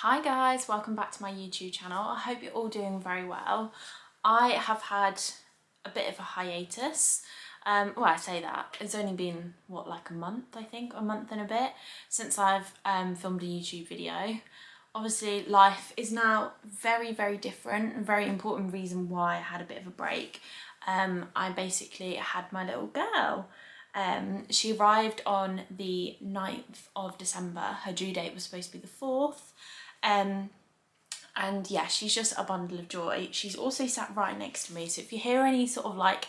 Hi guys, welcome back to my YouTube channel. I hope you're all doing very well. I have had a bit of a hiatus. Well, I say that, it's only been, what, like a month, I think, a month and a bit since I've filmed a YouTube video. Obviously, life is now very, very different. A very important reason why I had a bit of a break. I basically had my little girl. She arrived on the 9th of December. Her due date was supposed to be the 4th. And yeah, she's just a bundle of joy. She's also sat right next to me, so if you hear any sort of like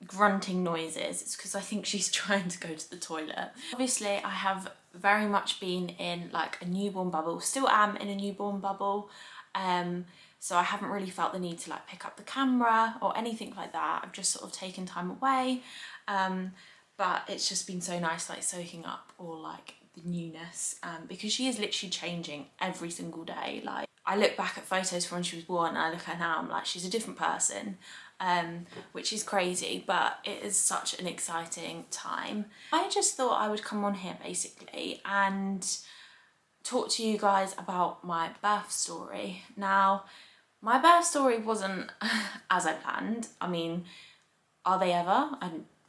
grunting noises, it's because I think she's trying to go to the toilet. Obviously, I have very much been in like a newborn bubble, still am in a newborn bubble, so I haven't really felt the need to like pick up the camera or anything like that. I've just sort of taken time away, but it's just been so nice like soaking up all like the newness, because she is literally changing every single day. Like, I look back at photos from when she was born and I look at her now, I'm like, she's a different person, which is crazy, but it is such an exciting time. I just thought I would come on here basically and talk to you guys about my birth story. Now, my birth story wasn't as I planned. I mean, are they ever?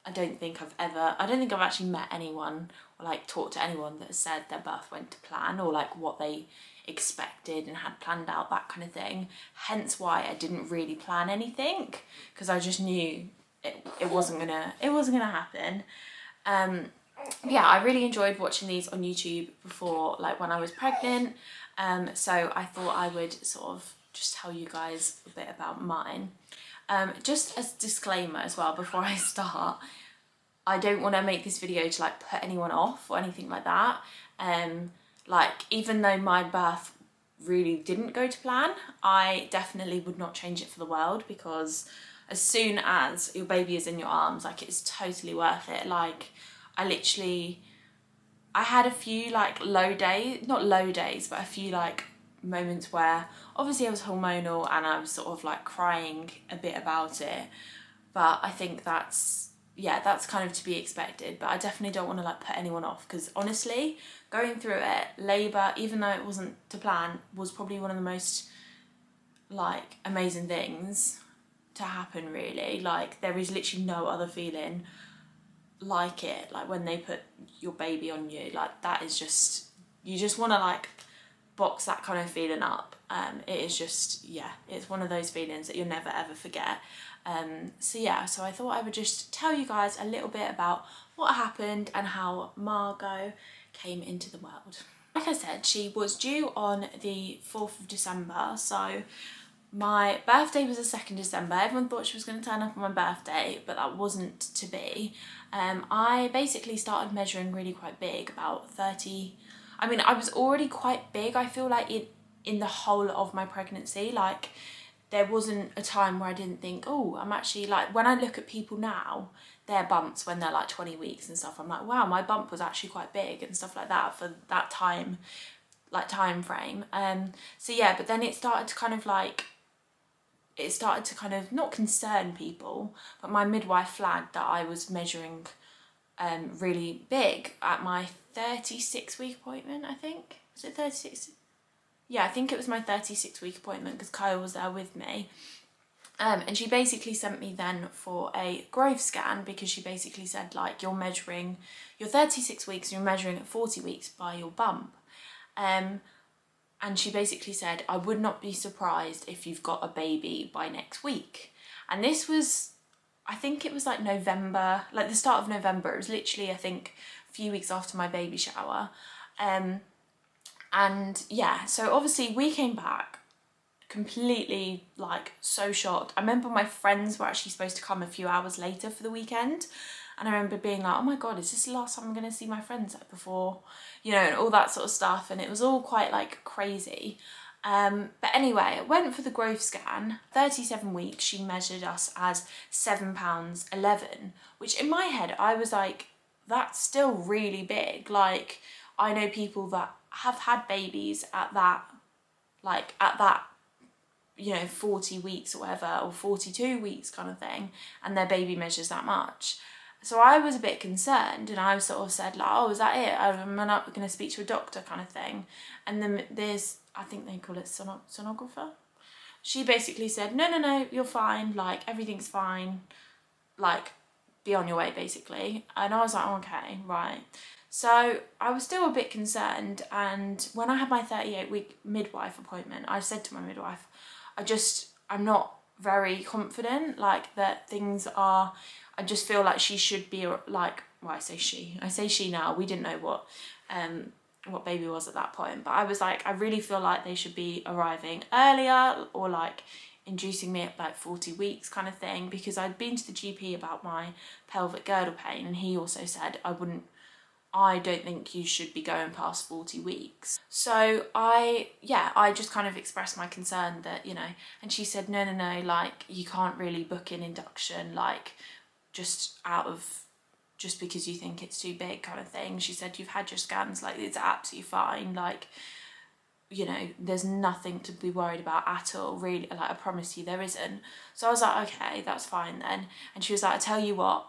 I don't think I've actually met anyone or like talked to anyone that has said their birth went to plan or like what they expected and had planned out, that kind of thing. Hence why I didn't really plan anything, because I just knew it wasn't gonna happen. Yeah, I really enjoyed watching these on YouTube before, like when I was pregnant. So I thought I would sort of just tell you guys a bit about mine. Just as a disclaimer as well, before I start, I don't want to make this video to like put anyone off or anything like that. Like, even though my birth really didn't go to plan, I definitely would not change it for the world, because as soon as your baby is in your arms, like, it's totally worth it. Like, I had a few like not low days, but a few like moments where obviously I was hormonal and I was sort of like crying a bit about it, but I think that's kind of to be expected. But I definitely don't want to like put anyone off, because honestly, going through it, labour, even though it wasn't to plan, was probably one of the most like amazing things to happen, really. Like, there is literally no other feeling like it, like when they put your baby on you, like that is just, you just want to like box that kind of feeling up. It is just, yeah, it's one of those feelings that you'll never ever forget. So I thought I would just tell you guys a little bit about what happened and how Margot came into the world. Like I said, she was due on the 4th of December, so my birthday was the 2nd December. Everyone thought she was going to turn up on my birthday, but that wasn't to be. I basically started measuring really quite big, about 30. I mean, I was already quite big, I feel like, in the whole of my pregnancy. Like, there wasn't a time where I didn't think, oh, I'm actually, like, when I look at people now, their bumps when they're like 20 weeks and stuff, I'm like, wow, my bump was actually quite big and stuff like that for that time frame. So yeah, but then it started to kind of not concern people, but my midwife flagged that I was measuring really big at my 36-week appointment, I think. Was it 36? Yeah, I think it was my 36-week appointment, because Kyle was there with me. And she basically sent me then for a growth scan, because she basically said, like, you're 36 weeks, you're measuring at 40 weeks by your bump. And she basically said, I would not be surprised if you've got a baby by next week. And this was, I think it was like November, like the start of November. It was literally, I think, a few weeks after my baby shower. And yeah, so obviously we came back completely like so shocked. I remember my friends were actually supposed to come a few hours later for the weekend. And I remember being like, oh my God, is this the last time I'm going to see my friends before, you know, and all that sort of stuff. And it was all quite like crazy. But anyway, I went for the growth scan. 37 weeks, she measured us as 7 pounds 11, which in my head, I was like, that's still really big. Like, I know people that have had babies at that, you know, 40 weeks or whatever, or 42 weeks kind of thing, and their baby measures that much. So I was a bit concerned, and I sort of said like, oh, is that it? I'm not going to speak to a doctor kind of thing. And then I think they call it sonographer. She basically said, no, you're fine, like everything's fine, like be on your way basically. And I was like, oh, okay, right. So I was still a bit concerned, and when I had my 38-week midwife appointment, I said to my midwife, I'm not very confident, like that things are, I just feel like she should be like, well, I say she now, we didn't know what baby was at that point, but I was like, I really feel like they should be arriving earlier, or like inducing me at like 40 weeks kind of thing, because I'd been to the GP about my pelvic girdle pain, and he also said I don't think you should be going past 40 weeks. So I just kind of expressed my concern that, you know, and she said, no, like you can't really book in induction, like just because you think it's too big kind of thing. She said, you've had your scans, like it's absolutely fine, like, you know, there's nothing to be worried about at all, really, like I promise you there isn't. So I was like, okay, that's fine then. And she was like, I tell you what,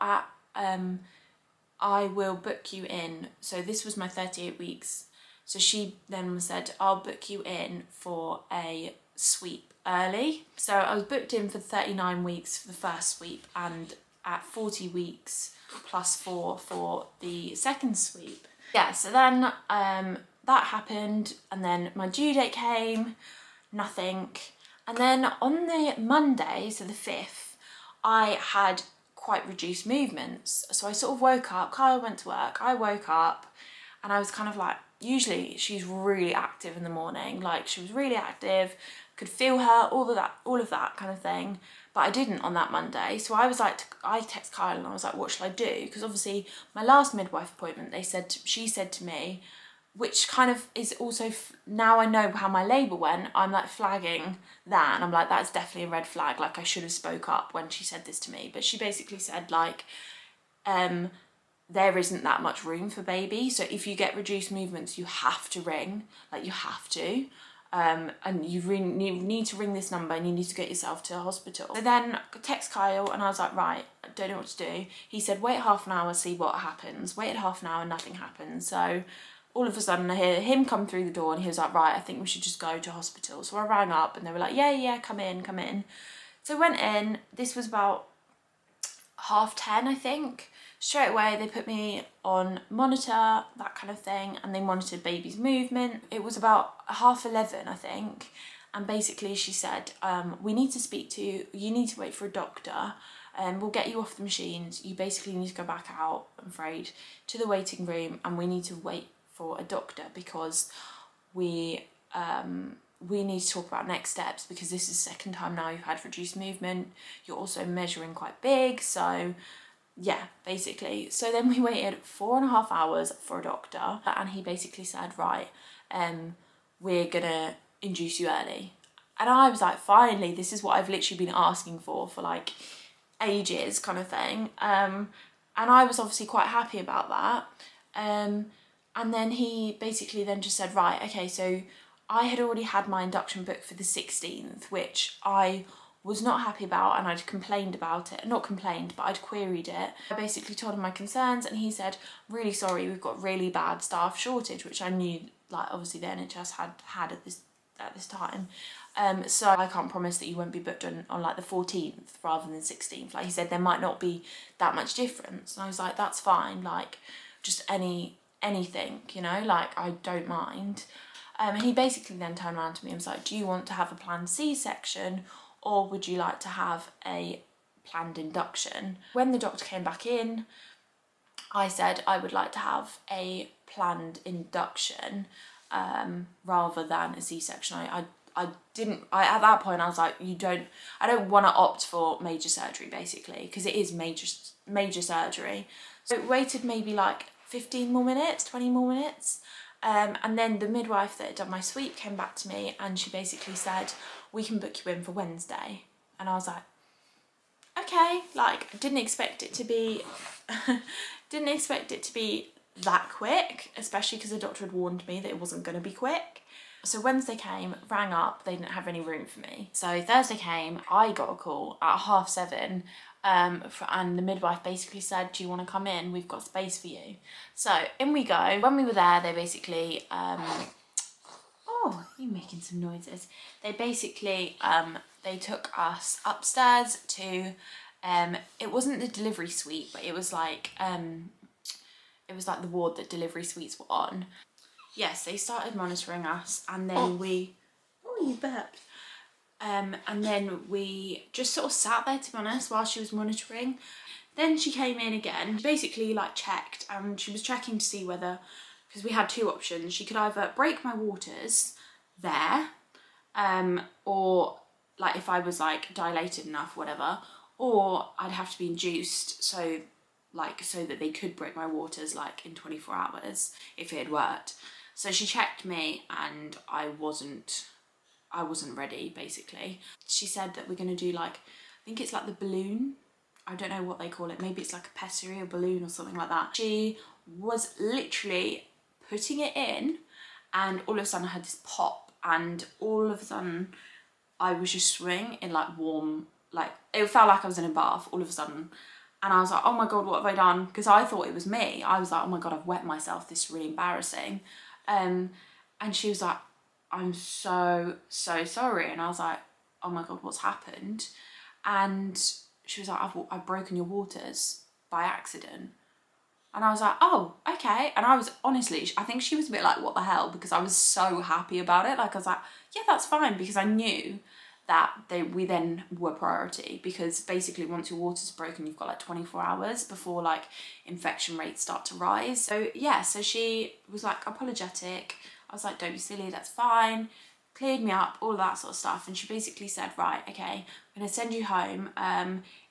I will book you in. So this was my 38 weeks. So she then said, I'll book you in for a sweep early. So I was booked in for 39 weeks for the first sweep, and at 40 weeks +4 for the second sweep. Yeah, so then that happened, and then my due date came, nothing. And then on the Monday, so the 5th, I had quite reduced movements. So I sort of woke up, Kyle went to work, I woke up, and I was kind of like, usually she's really active in the morning, like she was really active, could feel her, all of that kind of thing, but I didn't on that Monday. So I was like, I text Kyle and I was like, what should I do? Because obviously my last midwife appointment, she said to me, which kind of is also, now I know how my labour went, I'm like flagging that, and I'm like, that's definitely a red flag, like I should have spoke up when she said this to me. But she basically said like, there isn't that much room for baby, so if you get reduced movements, you have to ring, like you have to, and you need to ring this number, and you need to get yourself to a hospital. So then I text Kyle and I was like, right, I don't know what to do. He said, wait half an hour, see what happens. Waited half an hour, nothing happened. So all of a sudden I hear him come through the door, and he was like, right, I think we should just go to hospital. So I rang up and they were like, yeah, come in. So I went in, this was about 10:30, I think. Straight away they put me on monitor, that kind of thing, and they monitored baby's movement. It was about 11:30, I think, and basically she said, you need to wait for a doctor, and we'll get you off the machines. You basically need to go back out, I'm afraid, to the waiting room, and we need to wait for a doctor because we need to talk about next steps, because this is the second time now you've had reduced movement. You're also measuring quite big, so yeah, basically. So then we waited 4.5 hours for a doctor, and he basically said, right, we're gonna induce you early. And I was like, finally, this is what I've literally been asking for like ages kind of thing. And I was obviously quite happy about that. And then he basically then just said, right, okay, so I had already had my induction booked for the 16th, which I was not happy about, and I'd complained about it. Not complained, but I'd queried it. I basically told him my concerns, and he said, really sorry, we've got really bad staff shortage, which I knew, like, obviously the NHS had at this time. So I can't promise that you won't be booked on like the 14th rather than 16th. Like he said, there might not be that much difference. And I was like, that's fine, like, just anything, you know, like, I don't mind. And he basically then turned around to me and was like, do you want to have a planned C-section, or would you like to have a planned induction? When the doctor came back in, I said I would like to have a planned induction rather than a C-section. I at that point I was like, I don't want to opt for major surgery, basically, because it is major surgery. So it waited maybe like 15 more minutes, 20 more minutes. And then the midwife that had done my sweep came back to me, and she basically said, we can book you in for Wednesday. And I was like, okay, like, didn't expect it to be that quick, especially because the doctor had warned me that it wasn't going to be quick. So Wednesday came, rang up, they didn't have any room for me. So Thursday came, I got a call at 7:30, and the midwife basically said, do you want to come in? We've got space for you. So in we go. When we were there, they basically, Oh, you're making some noises. They basically, they took us upstairs to, it wasn't the delivery suite, but it was like the ward that delivery suites were on. Yes, they started monitoring us, and then you burped. And then we just sort of sat there, to be honest, while she was monitoring. Then she came in again, basically like checked, and she was checking to see whether, because we had two options, she could either break my waters there, or like if I was like dilated enough, whatever, or I'd have to be induced, so that they could break my waters like in 24 hours if it had worked. So she checked me, and I wasn't ready, basically. She said that we're going to do like, I think it's like the balloon. I don't know what they call it. Maybe it's like a pessary or balloon or something like that. She was literally putting it in, and all of a sudden I had this pop, and all of a sudden I was just swimming in like warm, like it felt like I was in a bath all of a sudden. And I was like, oh my God, what have I done? Because I thought it was me. I was like, oh my God, I've wet myself. This is really embarrassing. And she was like, I'm so sorry. And I was like, oh my God, what's happened? And she was like, I've broken your waters by accident. And I was like, oh, okay. And I was honestly, I think she was a bit like, what the hell? Because I was so happy about it. Like I was like, yeah, that's fine. Because I knew that we then were priority, because basically once your water's broken, you've got like 24 hours before like infection rates start to rise. So yeah, so she was like apologetic. I was like, don't be silly, that's fine. Cleared me up, all of that sort of stuff. And she basically said, right, okay, I'm gonna send you home.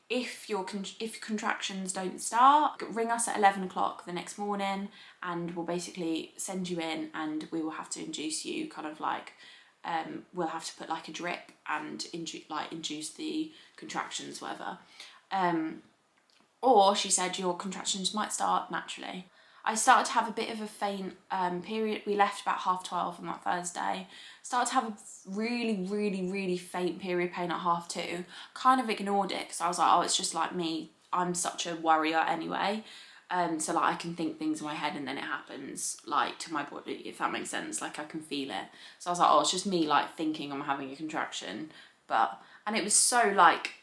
If your contractions don't start, ring us at 11 o'clock the next morning, and we'll basically send you in, and we will have to induce you, kind of like, we'll have to put like a drip and induce the contractions, whatever. Or she said your contractions might start naturally. I started to have a bit of a faint period. We left about 12:30 on that Thursday. Started to have a really faint period pain at 2:30. Kind of ignored it because I was like, oh, it's just like me. I'm such a worrier anyway. So like I can think things in my head and then it happens like to my body, if that makes sense. Like I can feel it. So I was like, oh, it's just me like thinking I'm having a contraction. And it was so like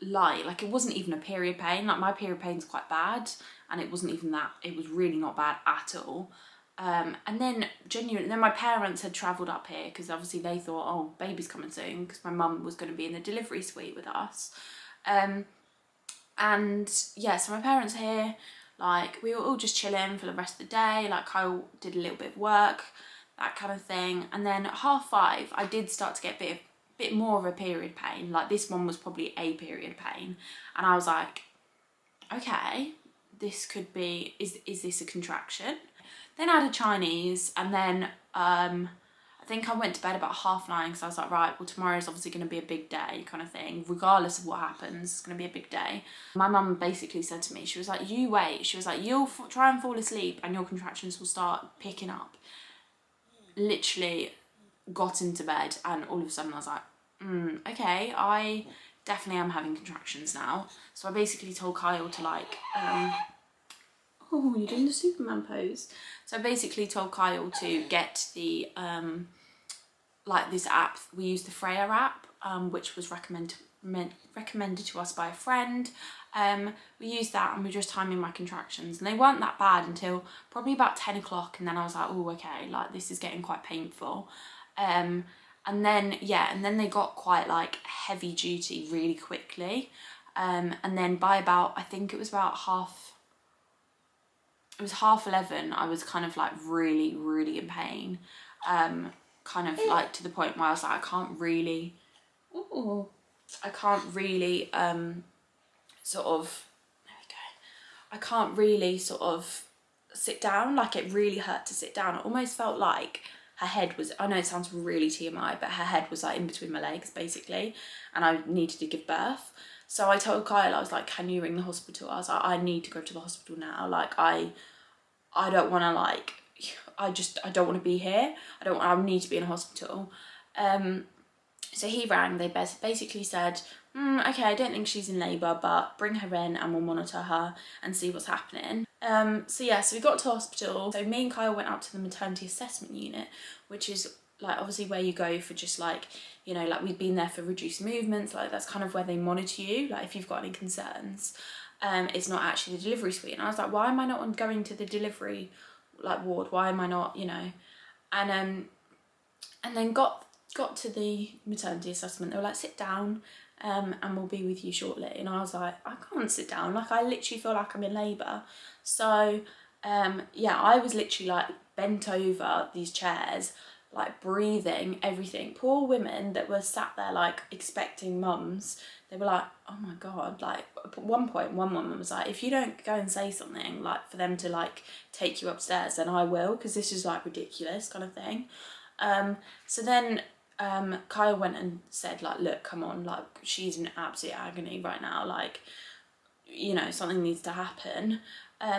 light, like it wasn't even a period pain. Like my period pain's quite bad, and it wasn't even that. It was really not bad at all. And then then my parents had travelled up here because obviously they thought, oh, baby's coming soon, because my mum was going to be in the delivery suite with us. And yeah, so my parents here, like we were all just chilling for the rest of the day. Like Kyle did a little bit of work, that kind of thing. And then at 5:30 I did start to get a bit more of a period pain. Like this one was probably a period pain, and I was like, okay, this could be, is this a contraction? Then I had a Chinese, and then I think I went to bed about 9:30 because I was like, right, well tomorrow's obviously going to be a big day, kind of thing. Regardless of what happens, it's going to be a big day. My mum basically said to me, she was like, you wait. She was like, you'll try and fall asleep and your contractions will start picking up. Literally got into bed, and all of a sudden I was like, okay, I definitely am having contractions now. So I basically told Kyle to like, oh, you're doing the Superman pose. So I basically told Kyle to get the, like this app. We used the Freya app, which was recommended to us by a friend. We used that, and we were just timing my contractions, and they weren't that bad until probably about 10 o'clock, and then I was like, oh, okay, like this is getting quite painful. And then, yeah, and then they got quite like heavy duty really quickly. And then by about, I think it was about 11:30, I was kind of like really in pain. Kind of like to the point where I was like, I can't really sort of, there we go. I can't really sort of sit down. Like it really hurt to sit down. It almost felt like her head was, I know it sounds really TMI, but her head was like in between my legs basically, and I needed to give birth. So I told Kyle, I was like, can you ring the hospital? I was like, I need to go to the hospital now. Like I don't want to like, I don't want to be here. I need to be in a hospital. So he rang, they basically said, okay, I don't think she's in labour, but bring her in and we'll monitor her and see what's happening. So yeah, so we got to hospital. So me and Kyle went out to the maternity assessment unit, which is like obviously where you go for just like, you know, like we'd been there for reduced movements, like that's kind of where they monitor you, like if you've got any concerns. It's not actually the delivery suite. And I was like, why am I not going to the delivery like ward? Why am I not, you know? And then got to the maternity assessment. They were like, sit down, and we'll be with you shortly. And I was like, I can't sit down. Like I literally feel like I'm in labour. So yeah, I was literally like bent over these chairs, like breathing, everything. Poor women that were sat there like expecting mums, they were like, oh my God, like at one point one woman was like, if you don't go and say something like for them to like take you upstairs, then I will, because this is like ridiculous kind of thing. So then Kyle went and said like, look, come on, like she's in absolute agony right now, like, you know, something needs to happen.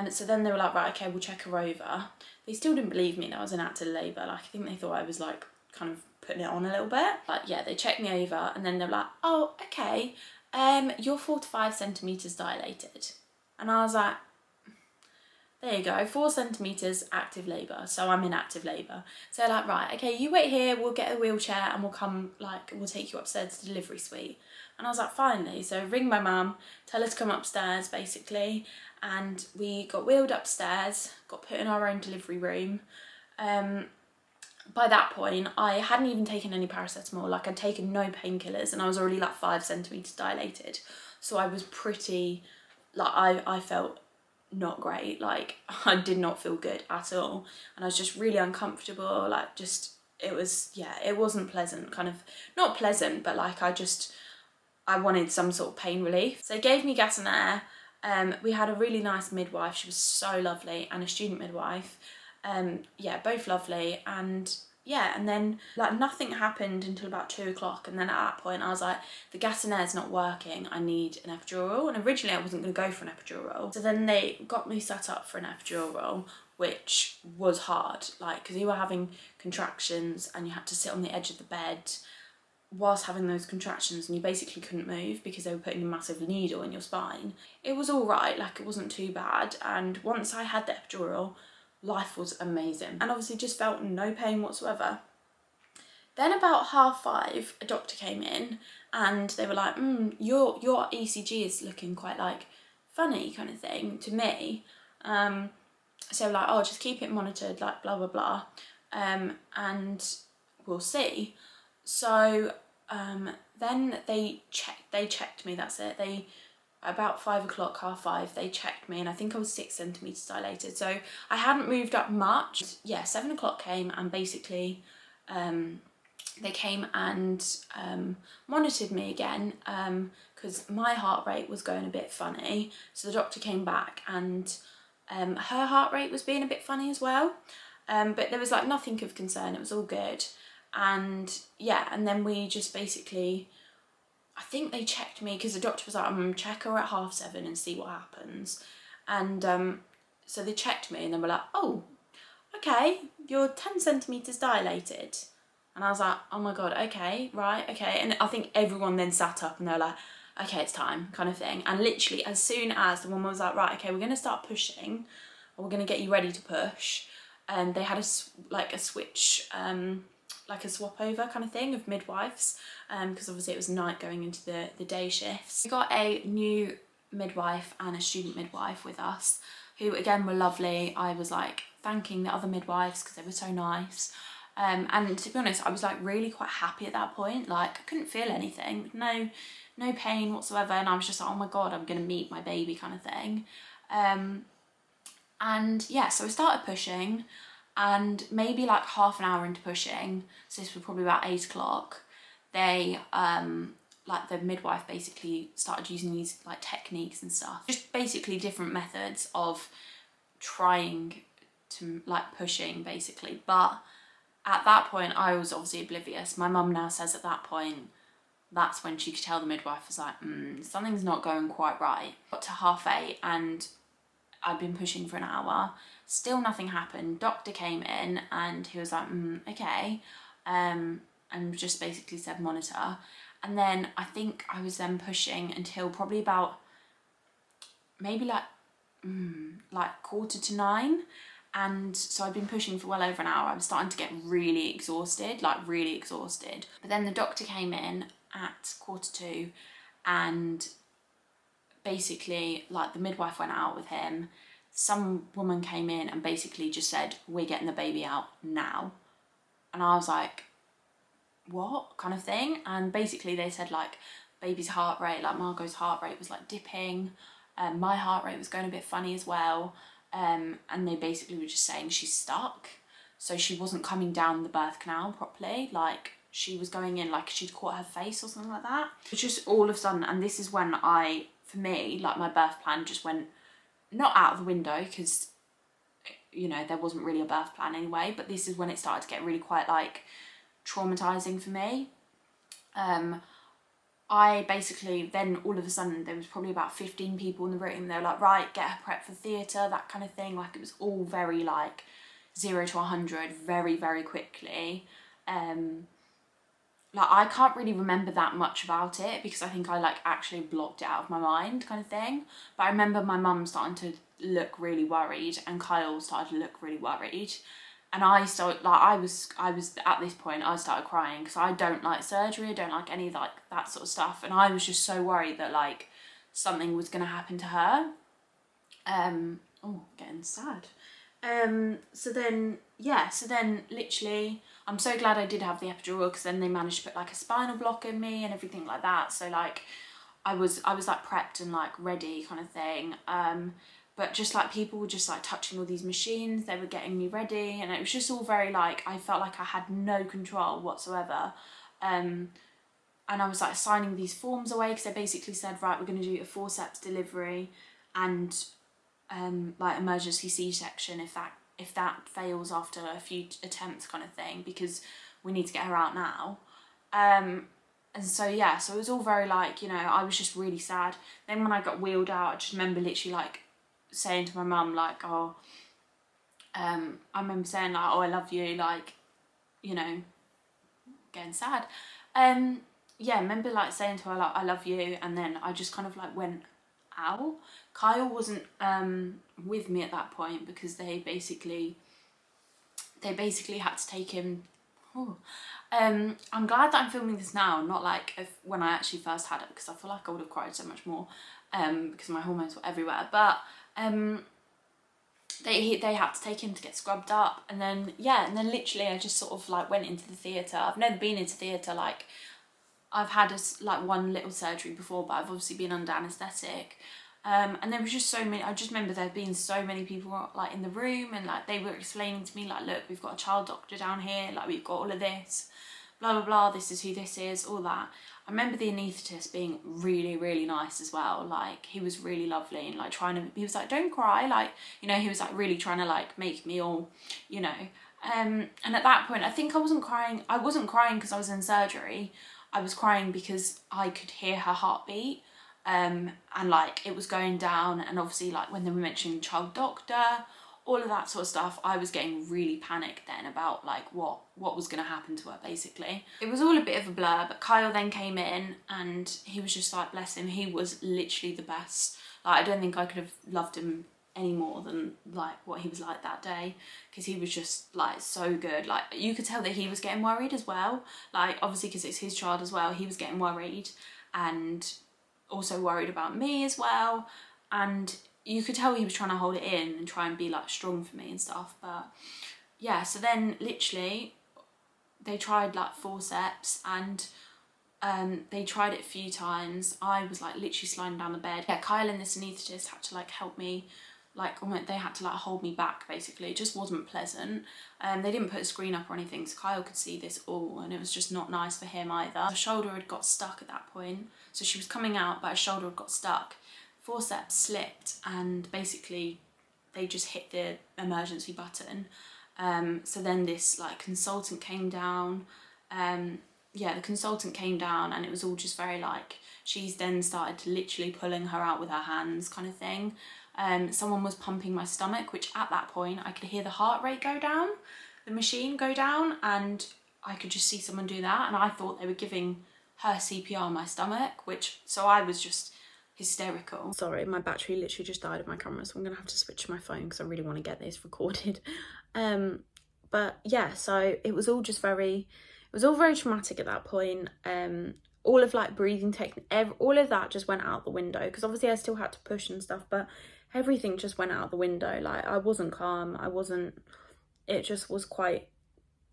So then they were like, right, okay, we'll check her over. They still didn't believe me that I was in active labour. Like I think they thought I was like kind of putting it on a little bit. But yeah, they checked me over and then they were like, oh, okay, you're 4 to 5 centimetres dilated. And I was like, there you go, 4 centimetres active labour, so I'm in active labour. So like, right, okay, you wait here, we'll get a wheelchair and we'll come, like, we'll take you upstairs to the delivery suite. And I was like, finally. So ring my mum, tell her to come upstairs, basically. And we got wheeled upstairs, got put in our own delivery room. By that point, I hadn't even taken any paracetamol, like I'd taken no painkillers, and I was already like 5 centimetres dilated. So I was pretty, like, I felt not great, like I did not feel good at all, and I was just really uncomfortable, like just, it was, yeah, it wasn't pleasant, kind of, not pleasant, but like I wanted some sort of pain relief. So they gave me gas and air. We had a really nice midwife, she was so lovely, and a student midwife. Yeah, both lovely. And yeah, and then like nothing happened until about 2 o'clock, and then at that point I was like, the gas and air's not working, I need an epidural. And originally I wasn't going to go for an epidural, so then they got me set up for an epidural, which was hard, like because you were having contractions and you had to sit on the edge of the bed whilst having those contractions, and you basically couldn't move because they were putting a massive needle in your spine. It was all right, like it wasn't too bad, and once I had the epidural, life was amazing, and obviously just felt no pain whatsoever. Then about 5:30, a doctor came in and they were like, your ECG is looking quite like funny kind of thing to me. So like, oh, just keep it monitored, like blah, blah, blah. And we'll see. So then they checked me, that's it. About 5 o'clock, 5:30, they checked me, and I think I was 6 centimetres dilated. So I hadn't moved up much. Yeah, 7 o'clock came, and basically they came and monitored me again, because my heart rate was going a bit funny. So the doctor came back, and her heart rate was being a bit funny as well. But there was like nothing of concern, it was all good. And yeah, and then we just basically, I think they checked me, because the doctor was like, I'm going to check her at 7:30 and see what happens. And so they checked me and they were like, oh, okay, you're 10 centimetres dilated. And I was like, oh my God, okay, right, okay. And I think everyone then sat up and they were like, okay, it's time, kind of thing. And literally as soon as the woman was like, right, okay, we're going to start pushing, or we're going to get you ready to push, and they had a switch, like a swap over kind of thing of midwives, because obviously it was night going into the day shifts. We got a new midwife and a student midwife with us, who again were lovely. I was like thanking the other midwives because they were so nice. And to be honest, I was like really quite happy at that point. Like I couldn't feel anything, no pain whatsoever, and I was just like, oh my God, I'm gonna meet my baby kind of thing. And yeah, so I started pushing, and maybe like half an hour into pushing, so this was probably about 8 o'clock, they like the midwife basically started using these like techniques and stuff, just basically different methods of trying to like pushing basically. But at that point I was obviously oblivious. My mum now says at that point, that's when she could tell the midwife was like, something's not going quite right. Got to 8:30 and I'd been pushing for an hour, still nothing happened. Doctor came in and he was like, okay, and just basically said monitor. And then I think I was then pushing until probably about maybe like 9:15, And so I'd been pushing for well over an hour. I was starting to get really exhausted, like really exhausted. But then the doctor came in at 2:45 and basically like the midwife went out with him. Some woman came in and basically just said, we're getting the baby out now. And I was like, what kind of thing? And basically they said like baby's heart rate, like Margot's heart rate was like dipping. My heart rate was going a bit funny as well. And they basically were just saying she's stuck. So she wasn't coming down the birth canal properly. Like she was going in like she'd caught her face or something like that. It's just all of a sudden, and this is when for me, like my birth plan just went not out of the window because, you know, there wasn't really a birth plan anyway, but this is when it started to get really quite like traumatizing for me. I basically, then all of a sudden there was probably about 15 people in the room. They were like, right, get her prepped for theatre, that kind of thing. Like it was all very like 0 to 100 very, very quickly. Like I can't really remember that much about it because I think I like actually blocked it out of my mind kind of thing. But I remember my mum starting to look really worried and Kyle started to look really worried. And I started, like, I was at this point, I started crying because I don't like surgery, I don't like any of like that sort of stuff. And I was just so worried that like something was going to happen to her. Oh, getting sad. So then literally, I'm so glad I did have the epidural because then they managed to put like a spinal block in me and everything like that. So like, I was like prepped and like ready kind of thing. But just like people were just like touching all these machines, they were getting me ready and it was just all very like, I felt like I had no control whatsoever. And I was like signing these forms away because they basically said, right, we're going to do a forceps delivery and like emergency C-section if that fails after a few attempts kind of thing, because we need to get her out now. And so yeah, so it was all very like, you know, I was just really sad. Then when I got wheeled out, I just remember literally like saying to my mum like, oh, I remember saying like, oh, I love you, like, you know, getting sad. Yeah, I remember like saying to her like, I love you, and then I just kind of like went out. Kyle wasn't with me at that point because they basically had to take him. Oh. I'm glad that I'm filming this now, not like when I actually first had it, because I feel like I would have cried so much more because my hormones were everywhere. But they had to take him to get scrubbed up, and then yeah, and then literally I just sort of like went into the theatre. I've never been into theatre, like I've had like one little surgery before, but I've obviously been under anaesthetic. And there was just so many, I just remember there being so many people like in the room, and like they were explaining to me like, look, we've got a child doctor down here, like we've got all of this, blah blah blah, this is who this is, all that. I remember the anaesthetist being really, really nice as well. Like he was really lovely and like he was like, don't cry, like, you know, he was like really trying to like make me all, you know. And at that point I think I wasn't crying because I was in surgery. I was crying because I could hear her heartbeat. And like it was going down, and obviously like when they were mentioning child doctor, all of that sort of stuff, I was getting really panicked then about like what was going to happen to her basically. It was all a bit of a blur, but Kyle then came in and he was just like, bless him, he was literally the best. Like I don't think I could have loved him any more than like what he was like that day, because he was just like so good. Like you could tell that he was getting worried as well, like obviously because it's his child as well, he was getting worried and also worried about me as well, and you could tell he was trying to hold it in and try and be like strong for me and stuff. But yeah, so then literally they tried like forceps, and they tried it a few times. I was like literally sliding down the bed. Yeah, Kyle and this anaesthetist had to like help me, like they had to like hold me back basically. It just wasn't pleasant. They didn't put a screen up or anything, so Kyle could see this all, and it was just not nice for him either. Her shoulder had got stuck at that point, so she was coming out but her shoulder had got stuck. Forceps slipped and basically they just hit the emergency button. So then this like consultant came down. Yeah, the consultant came down and it was all just very like, she's then started to literally pulling her out with her hands kind of thing. Someone was pumping my stomach, which at that point I could hear the heart rate go down, the machine go down, and I could just see someone do that, and I thought they were giving her CPR on my stomach, which, so I was just hysterical. Sorry, my battery literally just died of my camera, so I'm gonna have to switch to my phone because I really want to get this recorded. But yeah, so it was all very traumatic at that point. All of like breathing technique, all of that just went out the window, because obviously I still had to push and stuff, but everything just went out the window. Like, I wasn't calm, it just was quite,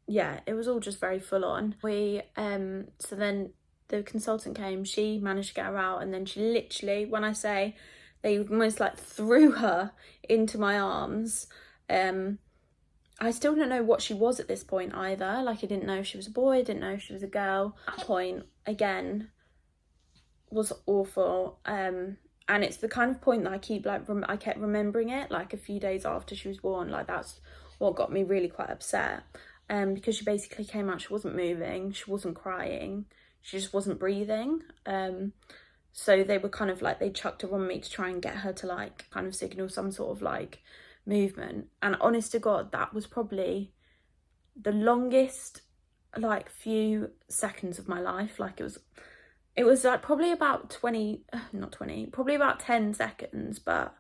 yeah, it was all just very full on. So then the consultant came, she managed to get her out, and then she literally, when I say they almost like threw her into my arms. I still don't know what she was at this point either. Like, I didn't know if she was a boy, I didn't know if she was a girl. At that point, again, was awful. And it's the kind of point that I keep like, I kept remembering it like a few days after she was born. Like, that's what got me really quite upset. Because she basically came out, she wasn't moving, she wasn't crying, she just wasn't breathing. So they were kind of like, they chucked her on me to try and get her to like kind of signal some sort of like movement. And honest to God, that was probably the longest like few seconds of my life. Like, it was like probably about probably about 10 seconds, but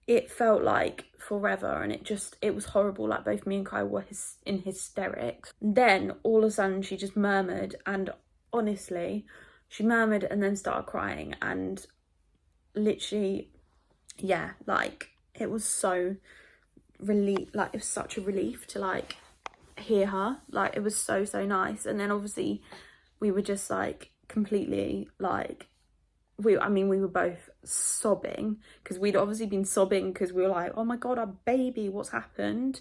it felt like forever, and it was horrible. Like, both me and Kai were in hysterics. Then all of a sudden she just murmured, and honestly, she murmured and then started crying, and literally, yeah, like, it was so relief, like, it was such a relief to like hear her. Like, it was so nice. And then obviously we were just like completely like, we were both sobbing, because we'd obviously been sobbing because we were like, oh my God, our baby, what's happened?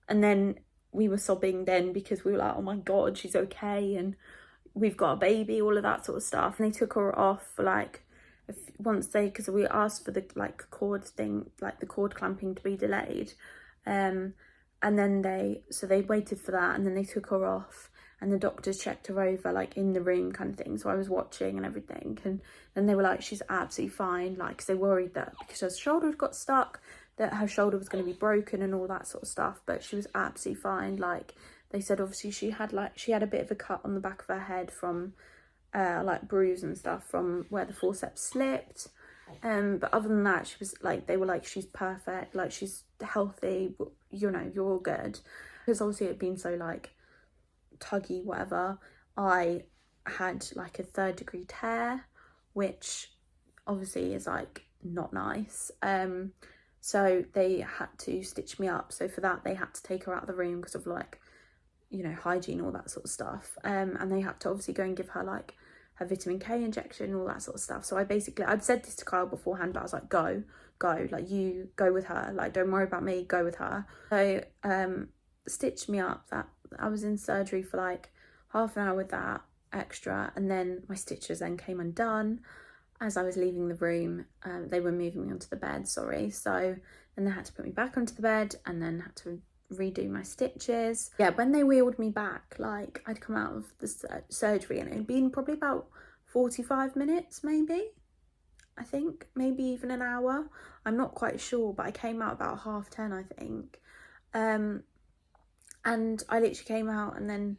And then we were sobbing then because we were like, oh my God, she's okay, and we've got a baby, all of that sort of stuff. And they took her off for like, because we asked for the like cord thing, like the cord clamping to be delayed. And then they waited for that, and then they took her off, and the doctors checked her over like in the room kind of thing. So I was watching and everything, and then they were like, she's absolutely fine, like, because they worried that because her shoulder had got stuck, that her shoulder was going to be broken and all that sort of stuff. But she was absolutely fine. Like, they said obviously she had a bit of a cut on the back of her head from like bruise and stuff from where the forceps slipped. But other than that, she was like, they were like, she's perfect, like, she's healthy, you know, you're all good. Because obviously it had been so like tuggy, whatever. I had like a 3rd-degree tear, which obviously is like not nice. So they had to stitch me up. So for that, they had to take her out of the room because of like, you know, hygiene, all that sort of stuff. And they had to obviously go and give her like her vitamin K injection, all that sort of stuff. So I'd said this to Kyle beforehand, but I was like, go, like, you go with her, like, don't worry about me, go with her. So stitched me up. That I was in surgery for like half an hour with that extra, and then my stitches then came undone as I was leaving the room. They were moving me onto the bed, sorry. So then they had to put me back onto the bed, and then had to redo my stitches. Yeah, when they wheeled me back, like, I'd come out of the surgery and it had been probably about 45 minutes, maybe, I think, maybe even an hour, I'm not quite sure, but I came out about 10:30, I think. And I literally came out, and then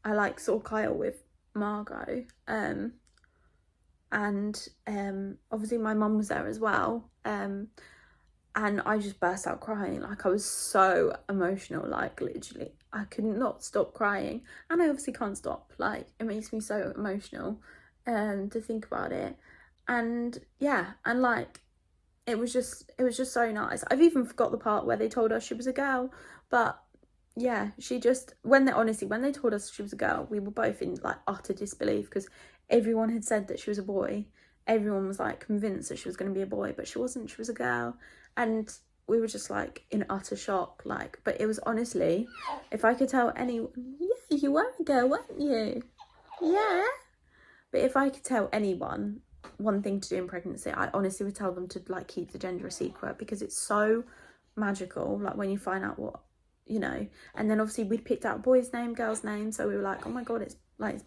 I like saw Kyle with Margot, and obviously my mum was there as well, and I just burst out crying. Like, I was so emotional, like, literally I could not stop crying, and I obviously can't stop. Like, it makes me so emotional to think about it. And yeah, and like, it was just so nice. I've even forgot the part where they told us she was a girl, but yeah, when they told us she was a girl, we were both in like utter disbelief, because everyone had said that she was a boy. Everyone was like convinced that she was going to be a boy, but she wasn't, she was a girl. And we were just like in utter shock. Like, but it was honestly, if I could tell anyone, yeah, you were a girl, weren't you? Yeah. But if I could tell anyone one thing to do in pregnancy, I honestly would tell them to like keep the gender a secret, because it's so magical, like, when you find out what, you know. And then obviously we'd picked out boy's name, girl's name, so we were like, oh my God, it's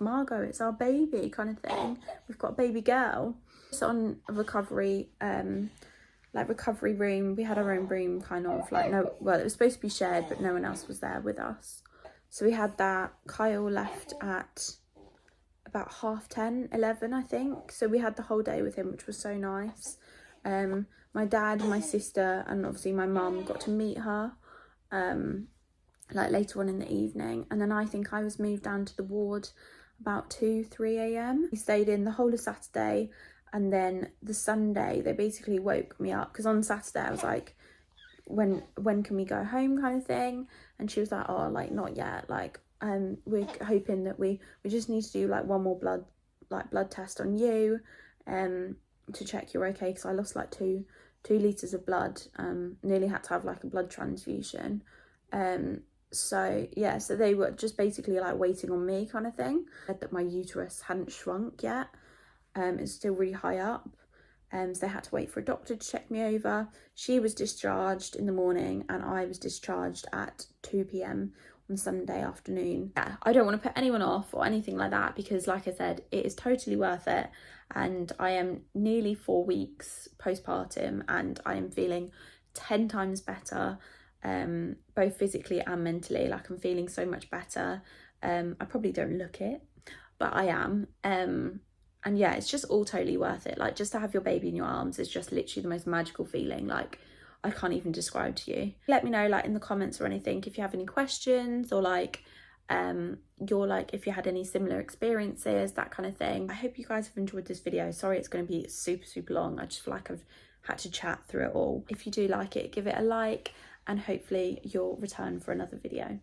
Margot, it's our baby kind of thing, we've got a baby girl. It's on a recovery recovery room. We had our own room, kind of like, it was supposed to be shared, but no one else was there with us, so we had that. Kyle left at about 10:30, 11, I think. So we had the whole day with him, which was so nice. My dad, my sister, and obviously my mum got to meet her like later on in the evening, and then I think I was moved down to the ward about 2-3 a.m. We stayed in the whole of Saturday, and then the Sunday they basically woke me up, because on Saturday I was like, when can we go home, kind of thing, and she was like, oh, like not yet, like we're hoping that we just need to do like one more blood test on you to check you're okay, because I lost like two litres of blood, nearly had to have like a blood transfusion. So yeah, so they were just basically like waiting on me, kind of thing. Said that my uterus hadn't shrunk yet, it's still really high up, so they had to wait for a doctor to check me over. She was discharged in the morning and I was discharged at 2 p.m. on Sunday afternoon. Yeah, I don't want to put anyone off or anything like that, because like I said, it is totally worth it, and I am nearly 4 weeks postpartum and I am feeling 10 times better, both physically and mentally. Like, I'm feeling so much better. I probably don't look it, but I am. And yeah, it's just all totally worth it. Like, just to have your baby in your arms is just literally the most magical feeling. Like, I can't even describe to you. Let me know, like, in the comments or anything, if you have any questions, or like you're like, if you had any similar experiences, that kind of thing. I hope you guys have enjoyed this video. Sorry it's going to be super long. I just feel like I've had to chat through it all. If you do like it, give it a like, and hopefully you'll return for another video.